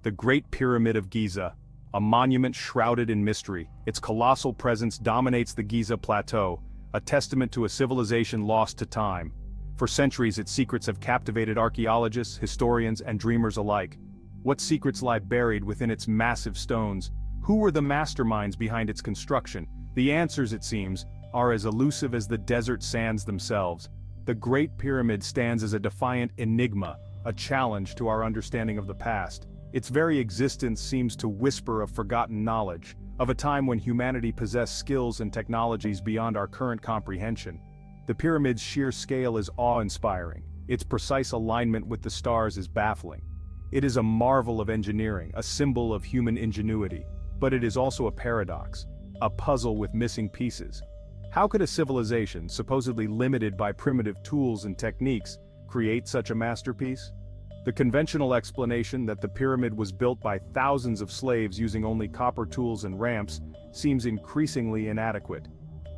The Great Pyramid of Giza, a monument shrouded in mystery. Its colossal presence dominates the Giza Plateau, a testament to a civilization lost to time. For centuries, its secrets have captivated archaeologists, historians, and dreamers alike. What secrets lie buried within its massive stones? Who were the masterminds behind its construction? The answers, it seems, are as elusive as the desert sands themselves. The Great Pyramid stands as a defiant enigma, a challenge to our understanding of the past. Its very existence seems to whisper of forgotten knowledge, of a time when humanity possessed skills and technologies beyond our current comprehension. The pyramid's sheer scale is awe-inspiring. Its precise alignment with the stars is baffling. It is a marvel of engineering, a symbol of human ingenuity. But it is also a paradox, a puzzle with missing pieces. How could a civilization, supposedly limited by primitive tools and techniques, create such a masterpiece? The conventional explanation that the pyramid was built by thousands of slaves using only copper tools and ramps seems increasingly inadequate.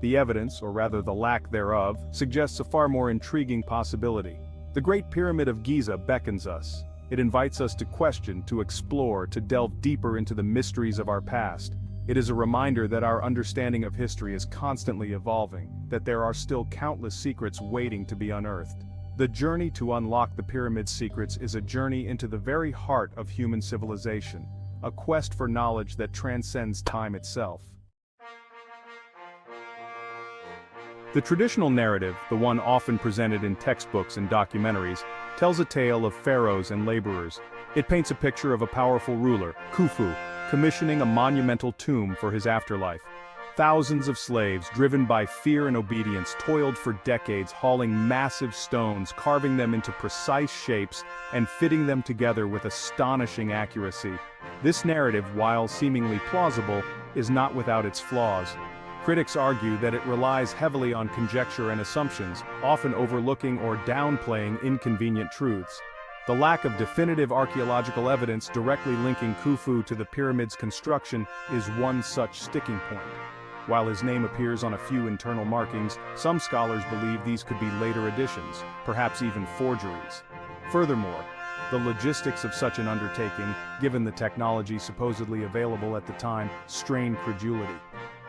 The evidence, or rather the lack thereof, suggests a far more intriguing possibility. The Great Pyramid of Giza beckons us. It invites us to question, to explore, to delve deeper into the mysteries of our past. It is a reminder that our understanding of history is constantly evolving, that there are still countless secrets waiting to be unearthed. The journey to unlock the pyramid's secrets is a journey into the very heart of human civilization, a quest for knowledge that transcends time itself. The traditional narrative, the one often presented in textbooks and documentaries, tells a tale of pharaohs and laborers. It paints a picture of a powerful ruler, Khufu, commissioning a monumental tomb for his afterlife. Thousands of slaves, driven by fear and obedience, toiled for decades, hauling massive stones, carving them into precise shapes, and fitting them together with astonishing accuracy. This narrative, while seemingly plausible, is not without its flaws. Critics argue that it relies heavily on conjecture and assumptions, often overlooking or downplaying inconvenient truths. The lack of definitive archaeological evidence directly linking Khufu to the pyramid's construction is one such sticking point. While his name appears on a few internal markings, some scholars believe these could be later additions, perhaps even forgeries. Furthermore, the logistics of such an undertaking, given the technology supposedly available at the time, strain credulity.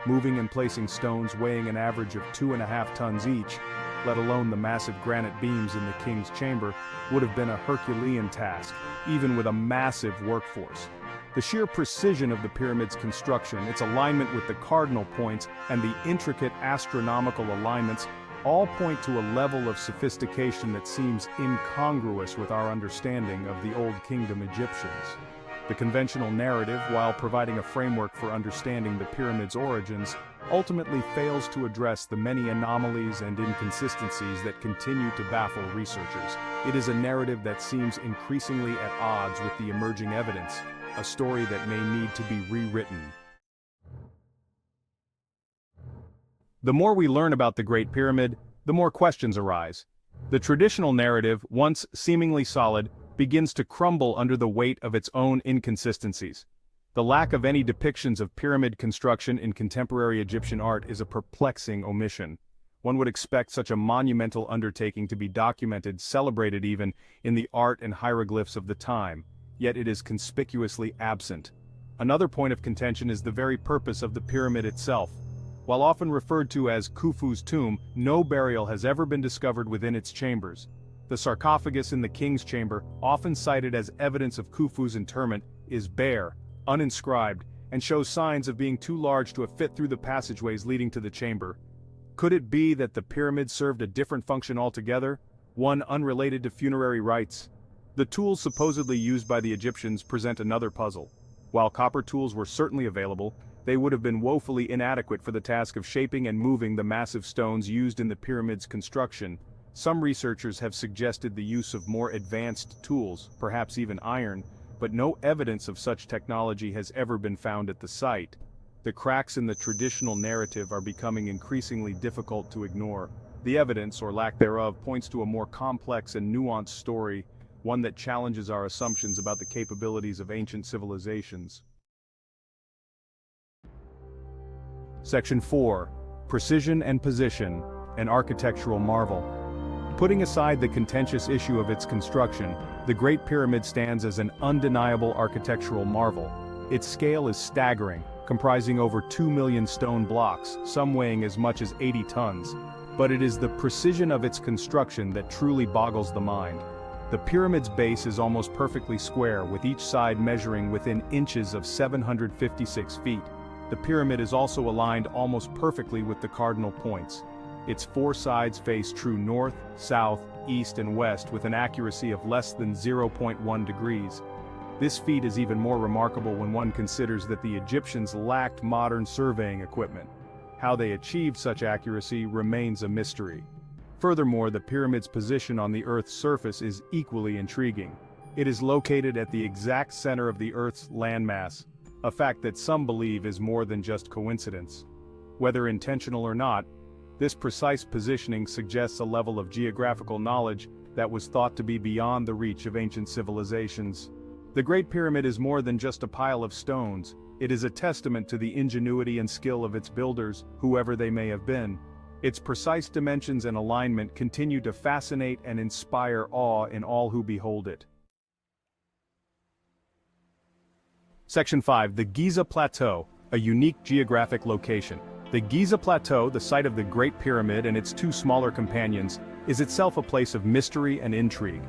Moving and placing stones weighing an average of 2.5 tons each, let alone the massive granite beams in the king's chamber, would have been a Herculean task, even with a massive workforce. The sheer precision of the pyramid's construction, its alignment with the cardinal points, and the intricate astronomical alignments all point to a level of sophistication that seems incongruous with our understanding of the Old Kingdom Egyptians. The conventional narrative, while providing a framework for understanding the pyramid's origins, ultimately fails to address the many anomalies and inconsistencies that continue to baffle researchers. It is a narrative that seems increasingly at odds with the emerging evidence, a story that may need to be rewritten. The more we learn about the Great Pyramid, the more questions arise. The traditional narrative, once seemingly solid, begins to crumble under the weight of its own inconsistencies. The lack of any depictions of pyramid construction in contemporary Egyptian art is a perplexing omission. One would expect such a monumental undertaking to be documented, celebrated even, in the art and hieroglyphs of the time, yet it is conspicuously absent. Another point of contention is the very purpose of the pyramid itself. While often referred to as Khufu's tomb, no burial has ever been discovered within its chambers. The sarcophagus in the king's chamber, often cited as evidence of Khufu's interment, is bare, uninscribed, and shows signs of being too large to have fit through the passageways leading to the chamber. Could it be that the pyramid served a different function altogether, one unrelated to funerary rites? The tools supposedly used by the Egyptians present another puzzle. While copper tools were certainly available, they would have been woefully inadequate for the task of shaping and moving the massive stones used in the pyramid's construction. Some researchers have suggested the use of more advanced tools, perhaps even iron, but no evidence of such technology has ever been found at the site. The cracks in the traditional narrative are becoming increasingly difficult to ignore. The evidence, or lack thereof, points to a more complex and nuanced story, one that challenges our assumptions about the capabilities of ancient civilizations. Section 4. Precision and Position, an Architectural Marvel. Putting aside the contentious issue of its construction, the Great Pyramid stands as an undeniable architectural marvel. Its scale is staggering, comprising over 2 million stone blocks, some weighing as much as 80 tons. But it is the precision of its construction that truly boggles the mind. The pyramid's base is almost perfectly square, with each side measuring within inches of 756 feet. The pyramid is also aligned almost perfectly with the cardinal points. Its 4 sides face true north, south, east and west with an accuracy of less than 0.1 degrees. This feat is even more remarkable when one considers that the Egyptians lacked modern surveying equipment. How they achieved such accuracy remains a mystery. Furthermore, the pyramid's position on the Earth's surface is equally intriguing. It is located at the exact center of the Earth's landmass, a fact that some believe is more than just coincidence. Whether intentional or not, this precise positioning suggests a level of geographical knowledge that was thought to be beyond the reach of ancient civilizations. The Great Pyramid is more than just a pile of stones. It is a testament to the ingenuity and skill of its builders, whoever they may have been. Its precise dimensions and alignment continue to fascinate and inspire awe in all who behold it. Section 5. The Giza Plateau, a unique geographic location. The Giza Plateau, the site of the Great Pyramid and its 2 smaller companions, is itself a place of mystery and intrigue.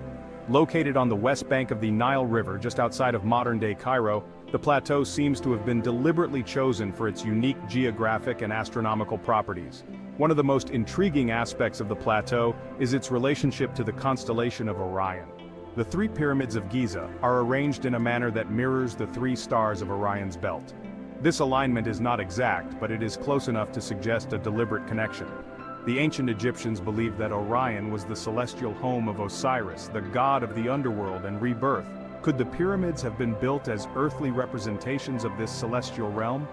Located on the west bank of the Nile River just outside of modern-day Cairo, the plateau seems to have been deliberately chosen for its unique geographic and astronomical properties. One of the most intriguing aspects of the plateau is its relationship to the constellation of Orion. The 3 pyramids of Giza are arranged in a manner that mirrors the 3 stars of Orion's belt. This alignment is not exact, but it is close enough to suggest a deliberate connection. The ancient Egyptians believed that Orion was the celestial home of Osiris, the god of the underworld and rebirth. Could the pyramids have been built as earthly representations of this celestial realm?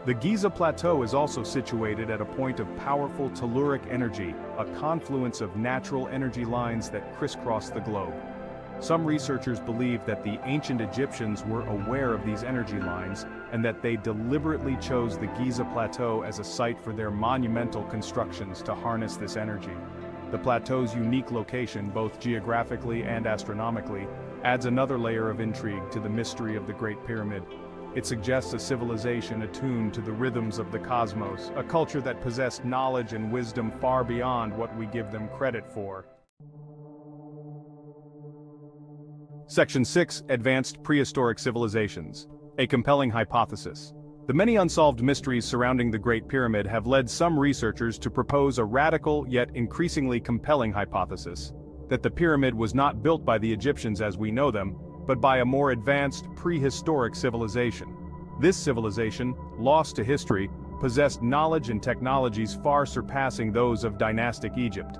The Giza Plateau is also situated at a point of powerful telluric energy, a confluence of natural energy lines that crisscross the globe. Some researchers believe that the ancient Egyptians were aware of these energy lines and that they deliberately chose the Giza Plateau as a site for their monumental constructions to harness this energy. The plateau's unique location, both geographically and astronomically, adds another layer of intrigue to the mystery of the Great Pyramid. It suggests a civilization attuned to the rhythms of the cosmos, a culture that possessed knowledge and wisdom far beyond what we give them credit for. Section 6. Advanced Prehistoric Civilizations. A compelling hypothesis. The many unsolved mysteries surrounding the Great Pyramid have led some researchers to propose a radical yet increasingly compelling hypothesis, that the pyramid was not built by the Egyptians as we know them, but by a more advanced prehistoric civilization. This civilization, lost to history, possessed knowledge and technologies far surpassing those of dynastic Egypt.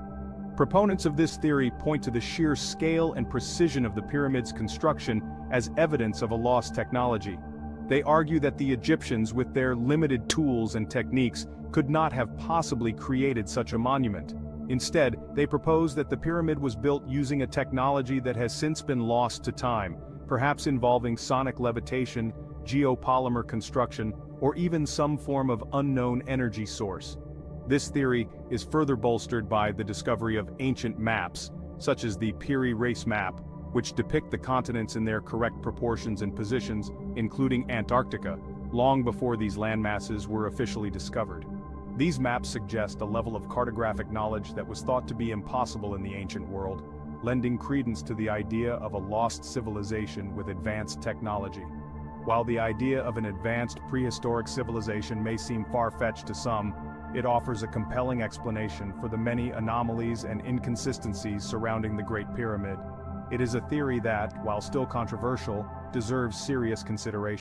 Proponents of this theory point to the sheer scale and precision of the pyramid's construction as evidence of a lost technology. They argue that the Egyptians, with their limited tools and techniques, could not have possibly created such a monument. Instead, they propose that the pyramid was built using a technology that has since been lost to time, perhaps involving sonic levitation, geopolymer construction, or even some form of unknown energy source. This theory is further bolstered by the discovery of ancient maps, such as the Piri Reis map, which depict the continents in their correct proportions and positions, including Antarctica, long before these landmasses were officially discovered. These maps suggest a level of cartographic knowledge that was thought to be impossible in the ancient world, lending credence to the idea of a lost civilization with advanced technology. While the idea of an advanced prehistoric civilization may seem far-fetched to some, it offers a compelling explanation for the many anomalies and inconsistencies surrounding the Great Pyramid. It is a theory that, while still controversial, deserves serious consideration.